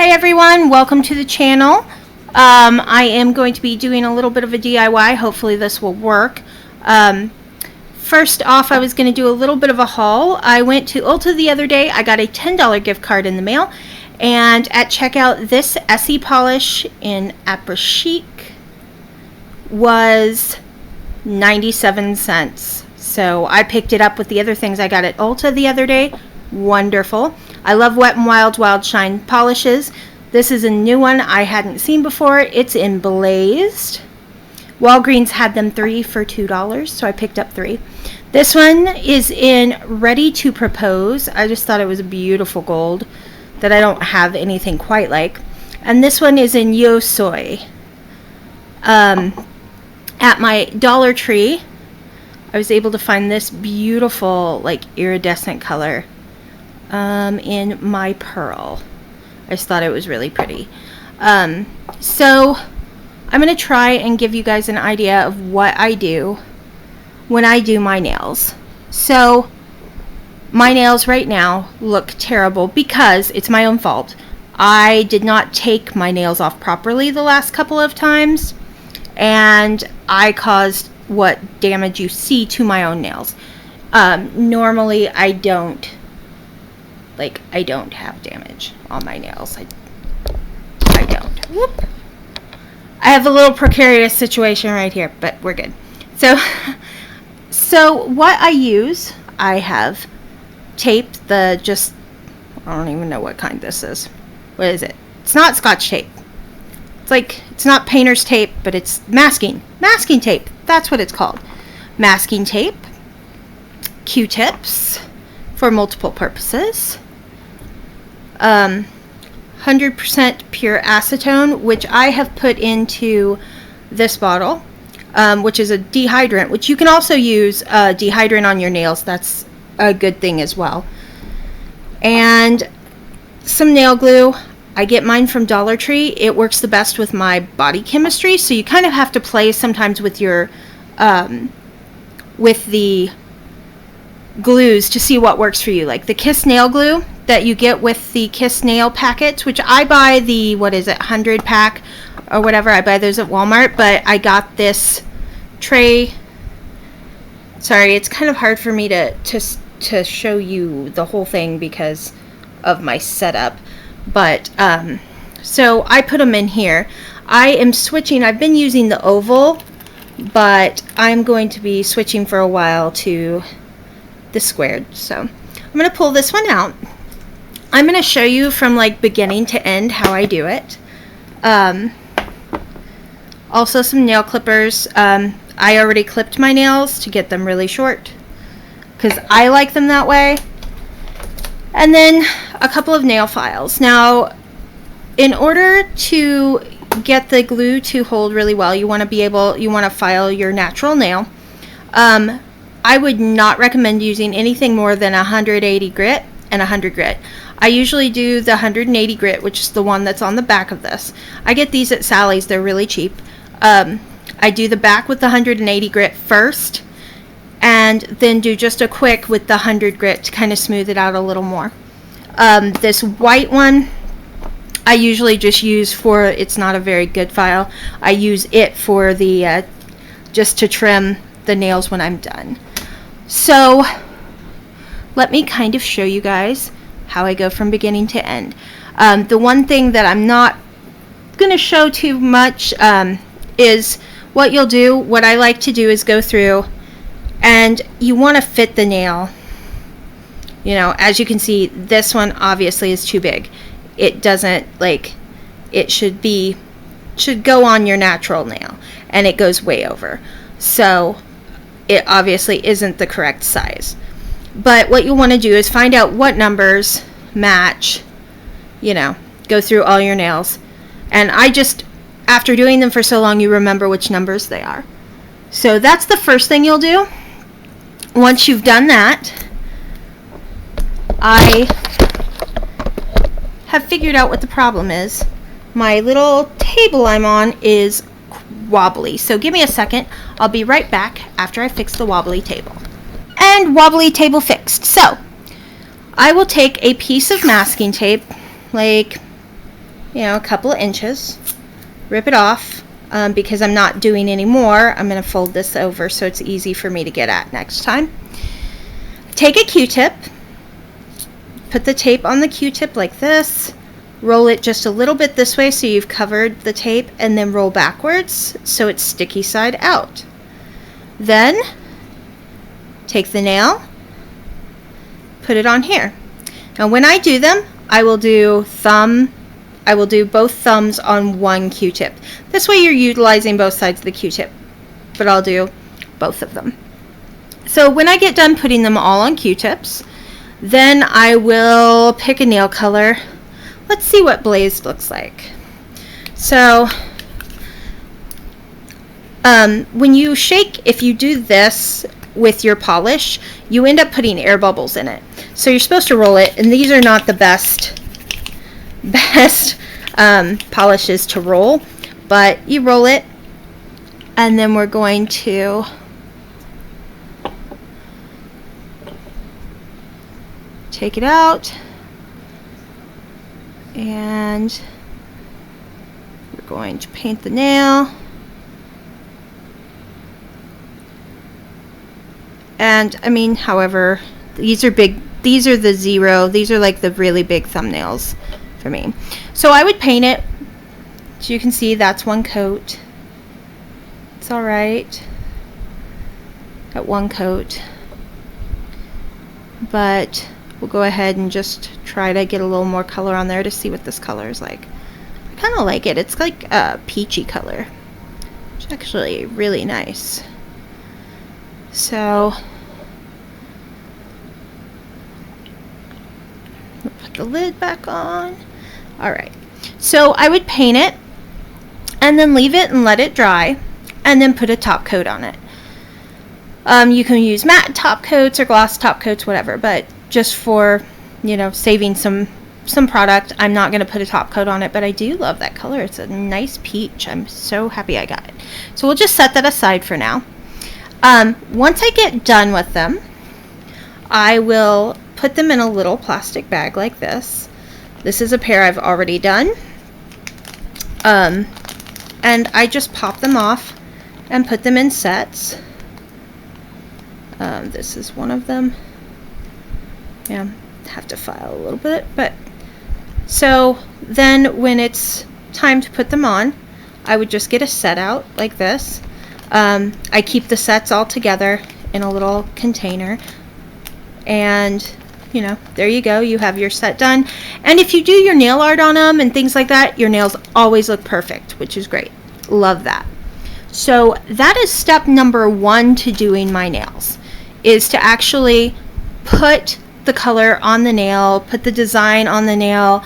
Hey everyone, welcome to the channel. I am going to be doing a little bit of a DIY. Hopefully this will work. First off, I was going to do a little bit of a haul. I went to Ulta the other day. I got a $10 gift card in the mail. And at checkout, this Essie polish in Après Chic was 97 cents. So I picked it up with the other things I got at Ulta the other day. Wonderful. I love Wet n Wild Shine polishes. This is a new one I hadn't seen before. It's in Blazed. Walgreens had them 3 for $2, so I picked up 3. This one is in Ready to Propose. I just thought it was a beautiful gold that I don't have anything quite like. And this one is in Yo Soy. At my Dollar Tree, I was able to find this beautiful, like, iridescent color in My Pearl. I just thought it was really pretty. So I'm going to try and give you guys an idea of what I do when I do my nails. So my nails right now look terrible because it's my own fault. I did not take my nails off properly the last couple of times, and I caused what damage you see to my own nails. Normally I don't have damage on my nails. I don't. Whoop. I have a little precarious situation right here, but we're good. So what I use, I have tape, I don't even know what kind this is. What is it? It's not Scotch tape. It's not painter's tape, but it's masking tape. That's what it's called. Masking tape, Q-tips for multiple purposes, 100% pure acetone, which I have put into this bottle, which is a dehydrant, which you can also use dehydrant on your nails. That's a good thing as well. And some nail glue. I get mine from Dollar Tree. It works the best with my body chemistry, so you kind of have to play sometimes with your with the glues to see what works for you. Like the Kiss nail glue that you get with the Kiss nail packets, which I buy the 100 pack or whatever. I buy those at Walmart, but I got this tray. Sorry, it's kind of hard for me to show you the whole thing because of my setup. But so I put them in here. I am switching. I've been using the oval, but I'm going to be switching for a while to the squared. So I'm going to pull this one out. I'm going to show you from like beginning to end how I do it. Also some nail clippers. I already clipped my nails to get them really short because I like them that way. And then a couple of nail files. Now, in order to get the glue to hold really well, you want to file your natural nail. I would not recommend using anything more than 180 grit and 100 grit. I usually do the 180 grit, which is the one that's on the back of this. I get these at Sally's. They're really cheap. I do the back with the 180 grit first, and then do just a quick with the 100 grit to kind of smooth it out a little more. This white one, I usually just use for, it's not a very good file. I use it for the, just to trim the nails when I'm done. So let me kind of show you guys how I go from beginning to end. The one thing that I'm not going to show too much is what you'll do. What I like to do is go through, and you want to fit the nail. You know, as you can see, this one obviously is too big. It doesn't, it should go on your natural nail, and it goes way over. So it obviously isn't the correct size. But what you want to do is find out what numbers match, go through all your nails. And after doing them for so long, you remember which numbers they are. So that's the first thing you'll do. Once you've done that, I have figured out what the problem is. My little table I'm on is wobbly. So give me a second. I'll be right back after I fix the wobbly table. And wobbly table fixed. So I will take a piece of masking tape, like you know, a couple of inches. Rip it off. Because I'm not doing any more, I'm going to fold this over so it's easy for me to get at next time. Take a Q-tip, put the tape on the Q-tip like this, roll it just a little bit this way so you've covered the tape, and then roll backwards so it's sticky side out. Then take the nail, put it on here. Now when I do them, I will do both thumbs on one Q-tip. This way you're utilizing both sides of the Q-tip, but I'll do both of them. So when I get done putting them all on Q-tips, then I will pick a nail color. Let's see what Blaze looks like. So when you shake, if you do this with your polish, you end up putting air bubbles in it. So you're supposed to roll it, and these are not the best polishes to roll, but you roll it, and then we're going to take it out, and we're going to paint the nail. And I mean, however, these are big, these are the 0, these are like the really big thumbnails for me. So I would paint it. As you can see, that's one coat. It's all right. Got one coat. But we'll go ahead and just try to get a little more color on there to see what this color is like. I kind of like it. It's like a peachy color. It's actually really nice. So we'll put the lid back on. Alright, so I would paint it and then leave it and let it dry and then put a top coat on it. You can use matte top coats or gloss top coats, whatever, but just for, you know, saving some product, I'm not going to put a top coat on it, but I do love that color. It's a nice peach. I'm so happy I got it. So we'll just set that aside for now. Once I get done with them, I will put them in a little plastic bag like this. This is a pair I've already done. And I just pop them off and put them in sets. This is one of them. Yeah, have to file a little bit, but so then when it's time to put them on, I would just get a set out like this. I keep the sets all together in a little container, and you know, there you go, you have your set done. And if you do your nail art on them and things like that, your nails always look perfect, which is great. Love that. So that is step number 1 to doing my nails, is to actually put the color on the nail, put the design on the nail,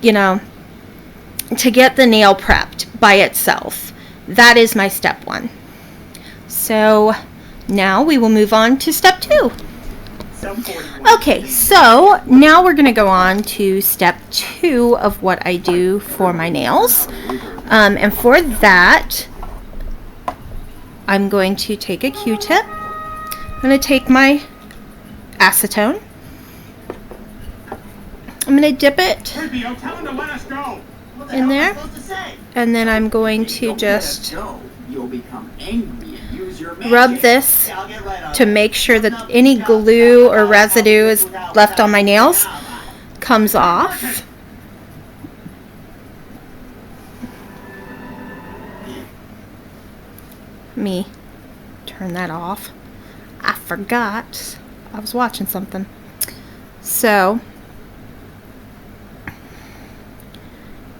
you know, to get the nail prepped by itself. That is my step 1. So now we will move on to step 2. Okay, so now we're going to go on to step 2 of what I do for my nails. And for that, I'm going to take a Q-tip. I'm going to take my acetone. I'm going to dip it in there. And then I'm going to just rub this to make sure that any glue or residue is left on my nails comes off. Let me turn that off. I forgot. I was watching something. So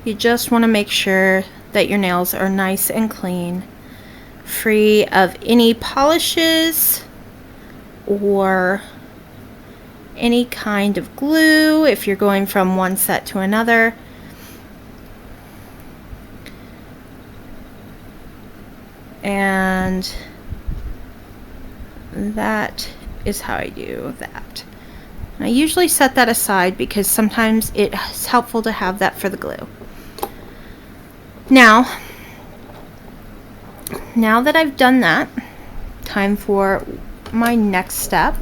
you just want to make sure that your nails are nice and clean, free of any polishes or any kind of glue if you're going from one set to another. And that is how I do that. And I usually set that aside because sometimes it's helpful to have that for the glue. Now that I've done that, time for my next step.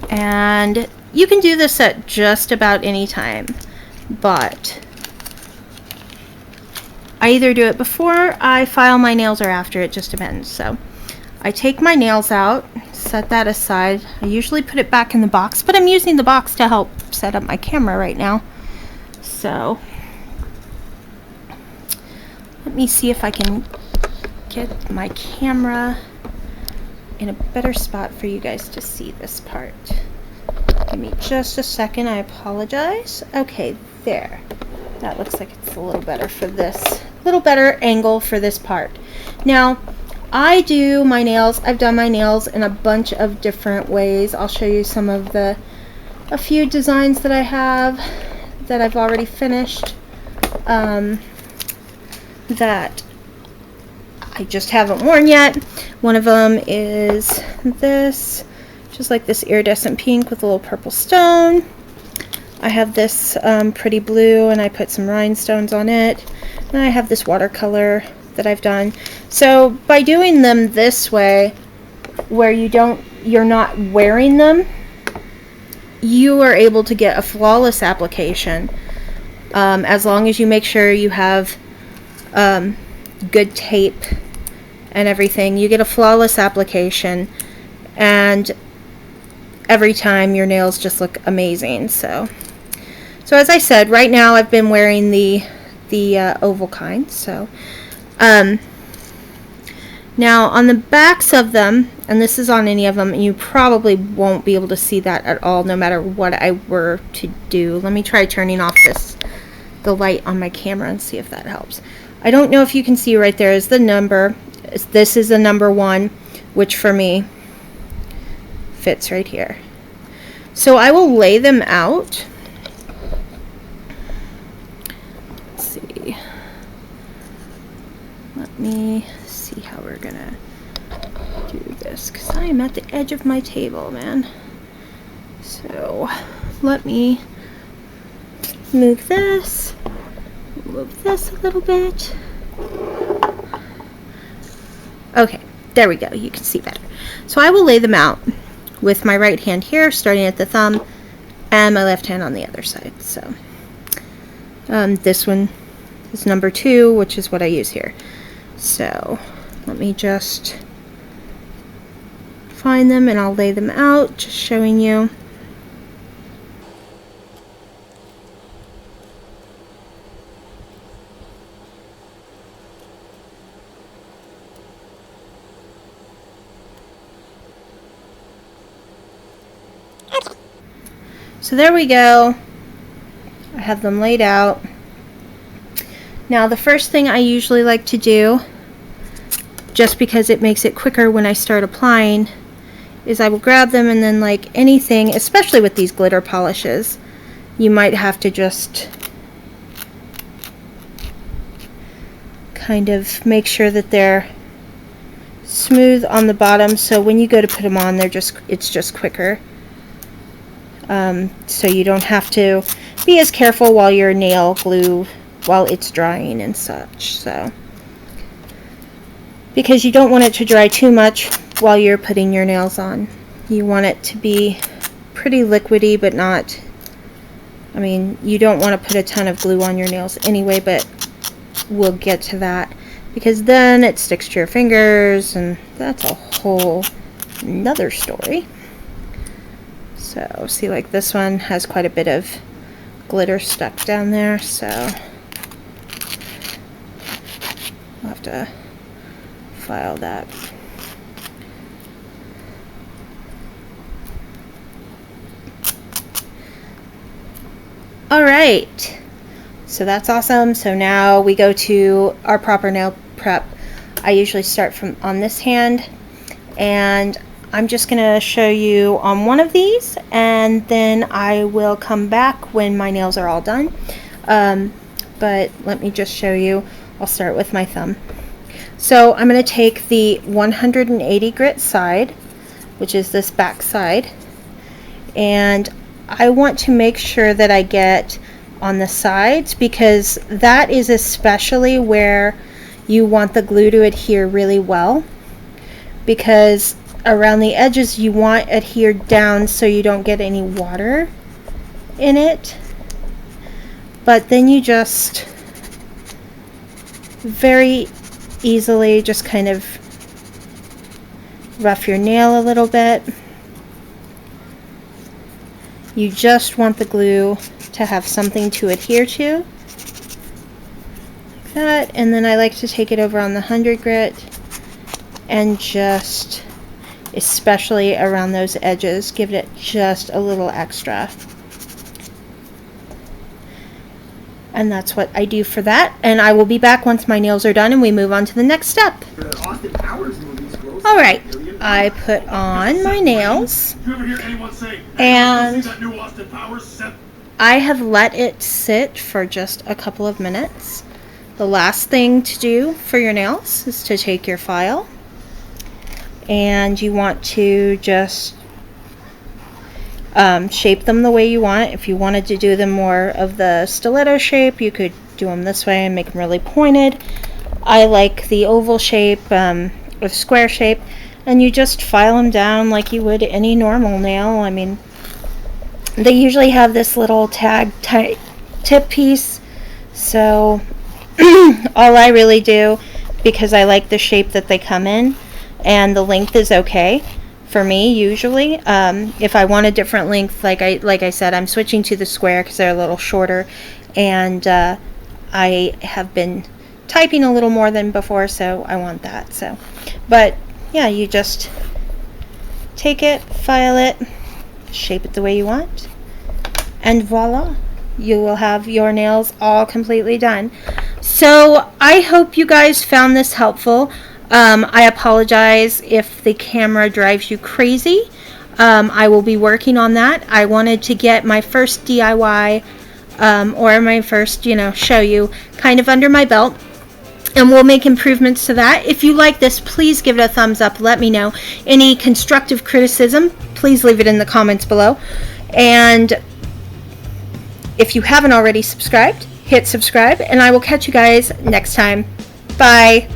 And you can do this at just about any time, but I either do it before I file my nails or after, it just depends. So I take my nails out, set that aside. I usually put it back in the box, but I'm using the box to help set up my camera right now. So let me see if I can get my camera in a better spot for you guys to see this part. Give me just a second, I apologize. Okay, there. That looks like it's a little better for this, little better angle for this part. Now, I do my nails, I've done my nails in a bunch of different ways. I'll show you some of a few designs that I have that I've already finished, that I just haven't worn yet. One of them is this, just like this iridescent pink with a little purple stone. I have this pretty blue, and I put some rhinestones on it. And I have this watercolor that I've done. So by doing them this way, where you're not wearing them, you are able to get a flawless application, as long as you make sure you have good tape and everything. You get a flawless application, and every time your nails just look amazing. So as I said, right now I've been wearing the oval kind. So now on the backs of them, and this is on any of them, you probably won't be able to see that at all no matter what I were to do. Let me try turning off the light on my camera and see if that helps. I don't know if you can see right there is the number. This is the number 1, which for me fits right here. So I will lay them out. Let's see. Let me see how we're gonna do this, because I am at the edge of my table, man. So let me move this a little bit. Okay, there we go. You can see better. So I will lay them out with my right hand here, starting at the thumb, and my left hand on the other side. So this one is number 2, which is what I use here. So let me just find them and I'll lay them out, just showing you. So there we go. I have them laid out. Now the first thing I usually like to do, just because it makes it quicker when I start applying, is I will grab them, and then, like anything, especially with these glitter polishes, you might have to just kind of make sure that they're smooth on the bottom, so when you go to put them on, it's just quicker. So you don't have to be as careful while your nail glue, while it's drying and such. So, because you don't want it to dry too much while you're putting your nails on. You want it to be pretty liquidy, but not, I mean, you don't want to put a ton of glue on your nails anyway, but we'll get to that, because then it sticks to your fingers, and that's a whole another story. So see, like this one has quite a bit of glitter stuck down there, so I'll have to file that. Alright, so that's awesome. So now we go to our proper nail prep. I usually start from on this hand, and I'm just going to show you on one of these, and then I will come back when my nails are all done. But let me just show you. I'll start with my thumb. So I'm going to take the 180 grit side, which is this back side, and I want to make sure that I get on the sides, because that is especially where you want the glue to adhere really well, because around the edges you want adhered down so you don't get any water in it. But then you just very easily just kind of rough your nail a little bit. You just want the glue to have something to adhere to, like that. And then I like to take it over on the 100 grit and just, especially around those edges, give it just a little extra. And that's what I do for that. And I will be back once my nails are done and we move on to the next step. Alright, I put on my nails and I have let it sit for just a couple of minutes. The last thing to do for your nails is to take your file and you want to just shape them the way you want. If you wanted to do them more of the stiletto shape, you could do them this way and make them really pointed. I like the oval shape or square shape, and you just file them down like you would any normal nail. I mean, they usually have this little tag tip piece, so all I really do, because I like the shape that they come in and the length is okay for me usually. If I want a different length, like I said, I'm switching to the square because they're a little shorter, and I have been typing a little more than before, so I want that. So, but yeah, you just take it, file it, shape it the way you want, and voila, you will have your nails all completely done. So I hope you guys found this helpful. I apologize if the camera drives you crazy. I will be working on that. I wanted to get my first DIY or my first, show you kind of under my belt. And we'll make improvements to that. If you like this, please give it a thumbs up. Let me know. Any constructive criticism, please leave it in the comments below. And if you haven't already subscribed, hit subscribe. And I will catch you guys next time. Bye.